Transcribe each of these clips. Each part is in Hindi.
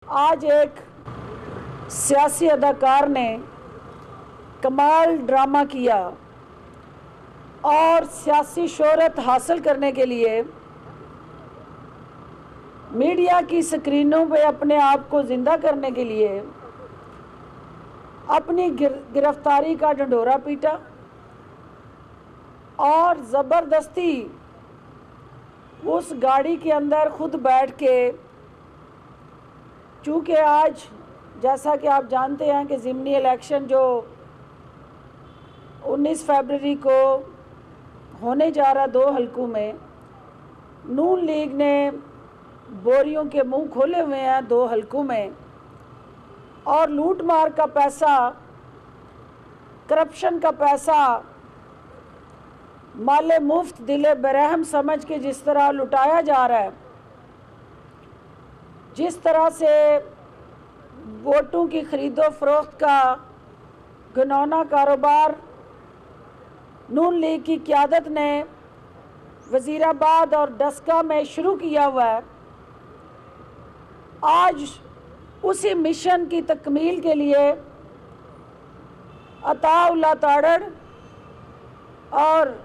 आज एक सियासी अदाकार ने कमाल ड्रामा किया और सियासी शोहरत हासिल करने के लिए मीडिया की स्क्रीनों पे अपने आप को ज़िंदा करने के लिए अपनी गिरफ्तारी का ढंढोरा पीटा और ज़बरदस्ती उस गाड़ी के अंदर खुद बैठ के, चूँकि आज जैसा कि आप जानते हैं कि ज़िमनी इलेक्शन जो 19 फरवरी को होने जा रहा 2 हलकों में, नून लीग ने बोरियों के मुंह खोले हुए हैं 2 हलकों में और लूट मार का पैसा, करप्शन का पैसा माले मुफ्त दिले बरहम समझ के जिस तरह लुटाया जा रहा है, जिस तरह से वोटों की खरीदो फरोख्त का घिनौना कारोबार नून लीग की क़यादत ने वज़ीराबाद और डस्का में शुरू किया हुआ है, आज उसी मिशन की तकमील के लिए अताउल्लाह ताड़ड़ और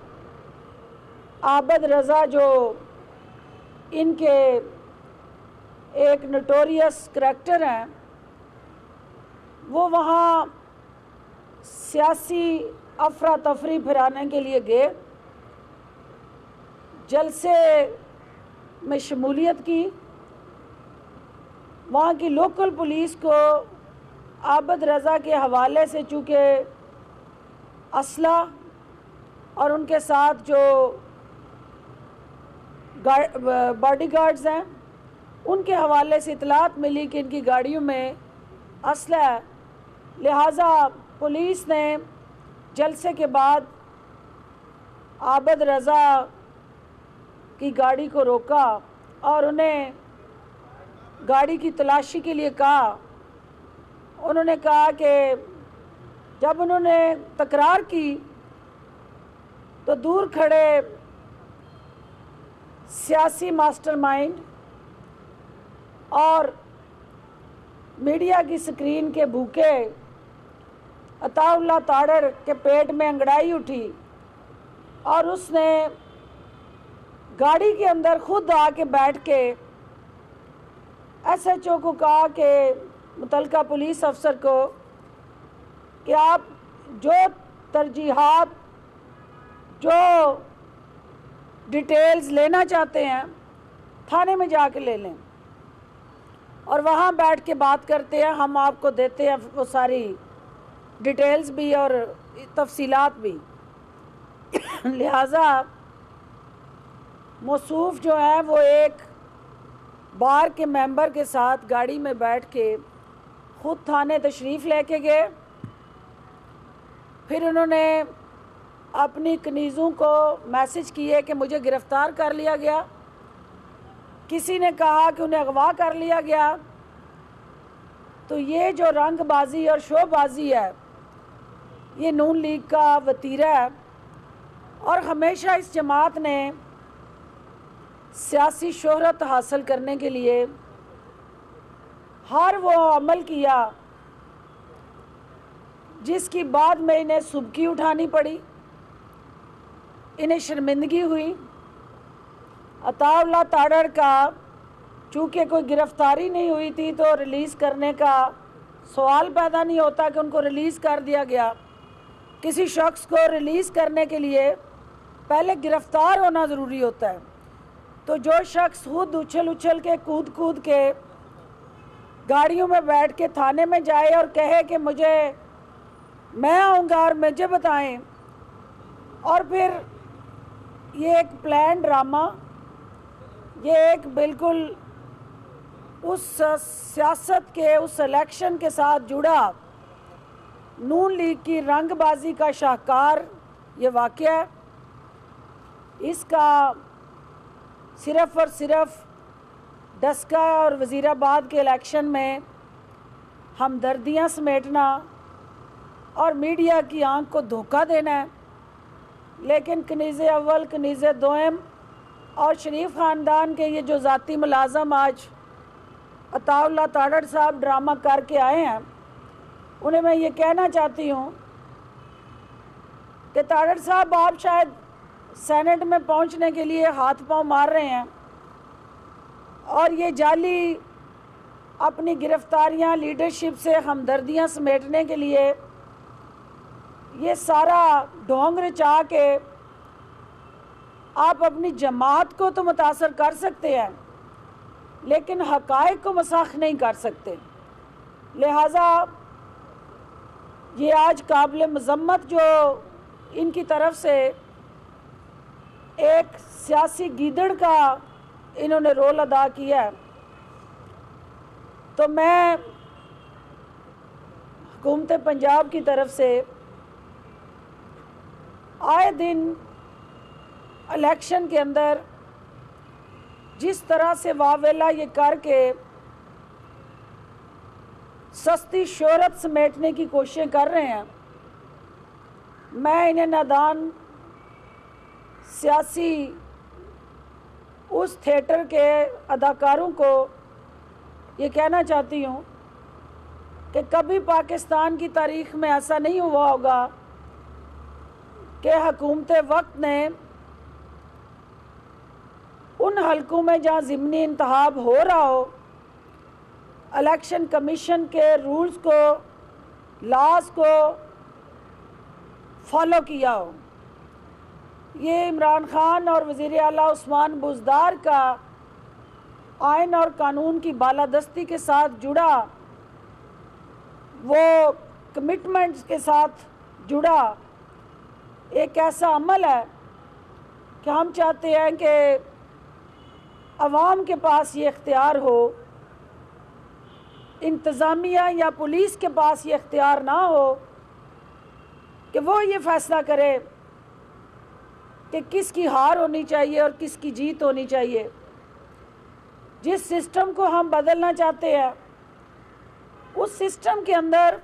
आबद रज़ा जो इनके एक नोटोरियस करैक्टर हैं, वो वहाँ सियासी अफरा तफरी फिराने के लिए गए, जलसे में शमूलियत की। वहाँ की लोकल पुलिस को आबद रज़ा के हवाले से चूँकि असला और उनके साथ जो बॉडीगार्ड्स हैं उनके हवाले से इतलात मिली कि इनकी गाड़ियों में असला है, लिहाजा पुलिस ने जलसे के बाद आबद रज़ा की गाड़ी को रोका और उन्हें गाड़ी की तलाशी के लिए कहा। उन्होंने कहा कि जब उन्होंने तकरार की तो दूर खड़े सियासी मास्टरमाइंड और मीडिया की स्क्रीन के भूखे अताउल्लाह ताड़ड़ के पेट में अंगड़ाई उठी और उसने गाड़ी के अंदर खुद आके बैठ के SHO को कहा कि मुतलका पुलिस अफसर को कि आप जो तरजीहात, जो डिटेल्स लेना चाहते हैं थाने में जाके ले लें और वहाँ बैठ के बात करते हैं, हम आपको देते हैं वो सारी डिटेल्स भी और तफसीलात भी। लिहाजा मौसूफ जो है वो एक बार के मेंबर के साथ गाड़ी में बैठ के खुद थाने तशरीफ़ लेके गए। फिर उन्होंने अपनी कनीज़ों को मैसेज किए कि मुझे गिरफ़्तार कर लिया गया, किसी ने कहा कि उन्हें अगवा कर लिया गया। तो ये जो रंगबाजी और शोबाजी है, ये नून लीग का वतीरा है और हमेशा इस जमात ने सियासी शोहरत हासिल करने के लिए हर वो अमल किया जिसकी बाद में इन्हें सुबकी उठानी पड़ी, इन्हें शर्मिंदगी हुई। अताउल्लाह ताड़ड़ का चूँकि कोई गिरफ़्तारी नहीं हुई थी तो रिलीज़ करने का सवाल पैदा नहीं होता कि उनको रिलीज़ कर दिया गया। किसी शख्स को रिलीज़ करने के लिए पहले गिरफ़्तार होना ज़रूरी होता है। तो जो शख्स खुद उछल के कूद के गाड़ियों में बैठ के थाने में जाए और कहे कि मैं आऊँगा और मुझे बताएं, और फिर ये एक प्लान ड्रामा, ये एक बिल्कुल उस सियासत के, उस इलेक्शन के साथ जुड़ा नून लीग की रंगबाजी का शाहकार ये वाक़या है। इसका सिर्फ़ और सिर्फ डस्का और वज़ीराबाद के इलेक्शन में हमदर्दियाँ समेटना और मीडिया की आंख को धोखा देना है, लेकिन कनीज़े अव्वल, कनीज़े दोम और शरीफ ख़ानदान के ये जो ज़ाती मुलाज़म आज अताउल्लाह ताड़ड़ साहब ड्रामा करके आए हैं, उन्हें मैं ये कहना चाहती हूँ कि ताड़ड़ साहब आप शायद सेनेट में पहुँचने के लिए हाथ पांव मार रहे हैं और ये जाली अपनी गिरफ्तारियां लीडरशिप से हमदर्दियां समेटने के लिए ये सारा ढोंग रचा के आप अपनी जमात को तो मुतासर कर सकते हैं लेकिन हक़ाइक़ को मसाख नहीं कर सकते। लिहाजा ये आज काबिल मज़म्मत जो इनकी तरफ से एक सियासी गीदड़ का इन्होंने रोल अदा किया है, तो मैं हुकूमत पंजाब की तरफ से आए दिन इलेक्शन के अंदर जिस तरह से वावेला ये करके सस्ती शोहरत समेटने की कोशिशें कर रहे हैं, मैं इन्हें नादान सियासी उस थिएटर के अदाकारों को ये कहना चाहती हूँ कि कभी पाकिस्तान की तारीख़ में ऐसा नहीं हुआ होगा कि हुकूमत वक्त ने उन हलकों में जहाँ ज़िमनी इंतखाब हो रहा हो इलेक्शन कमीशन के रूल्स को, लॉज को फॉलो किया हो। ये इमरान खान और वज़ीर आला उस्मान बुज़दार का आइन और कानून की बालादस्ती के साथ जुड़ा, वो कमिटमेंट्स के साथ जुड़ा एक ऐसा अमल है कि हम चाहते हैं कि अवाम के पास ये इख्तियार हो, इंतज़ामिया या पुलिस के पास ये इख्तियार ना हो कि वो ये फ़ैसला करे कि किसकी हार होनी चाहिए और किसकी जीत होनी चाहिए। जिस सिस्टम को हम बदलना चाहते हैं उस सिस्टम के अंदर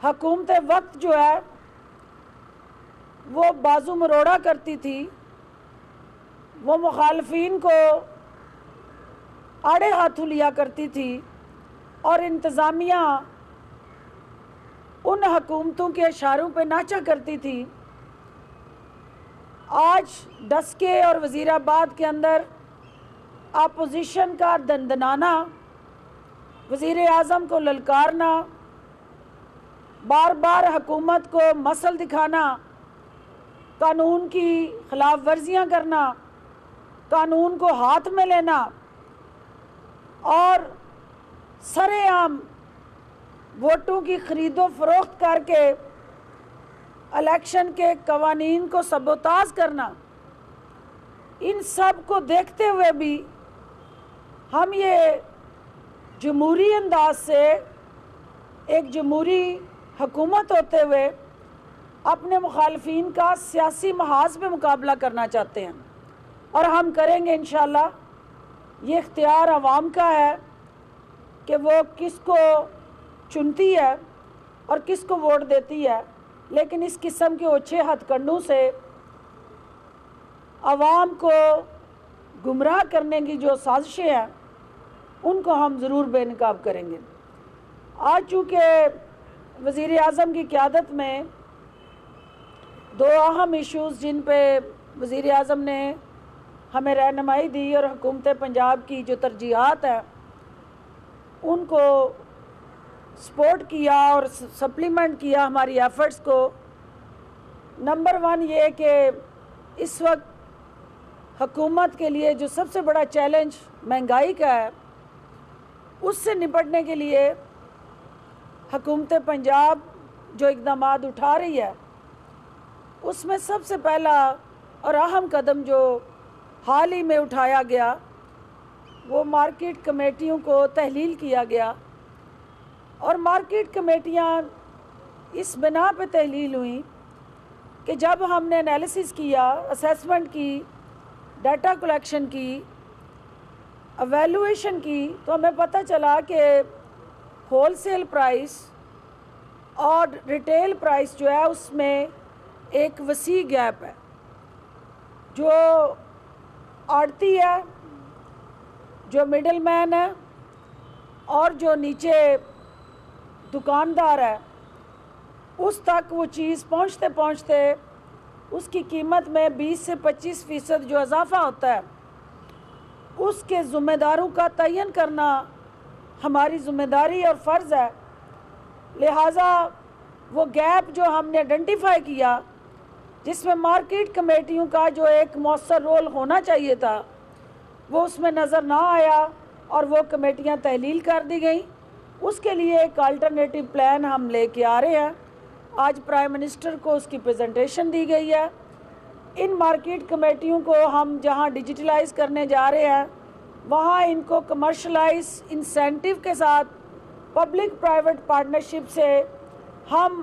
हुकूमत वक्त जो है वो बाजू मरोड़ा करती थी, वो मुखालफीन को आड़े हाथों लिया करती थी और इंतज़ामिया उन हुकूमतों के इशारों पे नाचा करती थी। आज डस्के और वज़ीराबाद के अंदर अपोजिशन का दंदनाना, वज़ीर आज़म को ललकारना, बार बार हुकूमत को मसल दिखाना, कानून की खिलाफ वर्जियाँ करना, कानून को हाथ में लेना और सरेआम वोटों की खरीदो फरोख्त करके इलेक्शन के कवानीन को सबोताज करना, इन सब को देखते हुए भी हम ये जमहूरी अंदाज से एक जमहूरी हुकूमत होते हुए अपने मुखालफीन का सियासी महाज पे मुकाबला करना चाहते हैं और हम करेंगे इंशाअल्लाह। ये इख्तियार अवाम का है कि वो किसको चुनती है और किसको वोट देती है, लेकिन इस किस्म के ओछे हथकंडों से अवाम को गुमराह करने की जो साजिशें हैं उनको हम ज़रूर बेनकाब करेंगे। आज चूँकि वज़ीर आज़म की क़यादत में दो अहम इश्यूज़ जिन पे वज़ीर आज़म ने हमें रहनुमाई दी और हुकूमत पंजाब की जो तरजीहात हैं उनको सपोर्ट किया और सप्लीमेंट किया हमारी एफ़र्ट्स को। नंबर 1 ये कि इस वक्त हुकूमत के लिए जो सबसे बड़ा चैलेंज महंगाई का है, उससे निपटने के लिए हुकूमत पंजाब जो इक़दामात उठा रही है उसमें सबसे पहला और अहम कदम जो हाल ही में उठाया गया वो मार्केट कमेटियों को तहलील किया गया। और मार्केट कमेटियां इस बिना पे तहलील हुई कि जब हमने एनालिसिस किया, असेसमेंट की, डाटा कलेक्शन की, एवेलुएशन की, तो हमें पता चला कि होलसेल प्राइस और रिटेल प्राइस जो है उसमें एक वसी गैप है। जो आड़ती है जो मिडल मैन है और जो नीचे दुकानदार है उस तक वो चीज़ पहुंचते पहुंचते उसकी कीमत में 20 से 25% जो इजाफा होता है उसके ज़िम्मेदारों का तयन करना हमारी ज़िम्मेदारी और फ़र्ज़ है। लिहाजा वो गैप जो हमने आइडेंटिफाई किया जिसमें मार्केट कमेटियों का जो एक मौसर रोल होना चाहिए था वो उसमें नज़र ना आया और वो कमेटियां तहलील कर दी गई। उसके लिए एक अल्टरनेटिव प्लान हम लेके आ रहे हैं। आज प्राइम मिनिस्टर को उसकी प्रेजेंटेशन दी गई है। इन मार्केट कमेटियों को हम जहां डिजिटलाइज करने जा रहे हैं वहां इनको कमर्शलाइज इंसेंटिव के साथ पब्लिक प्राइवेट पार्टनरशिप से हम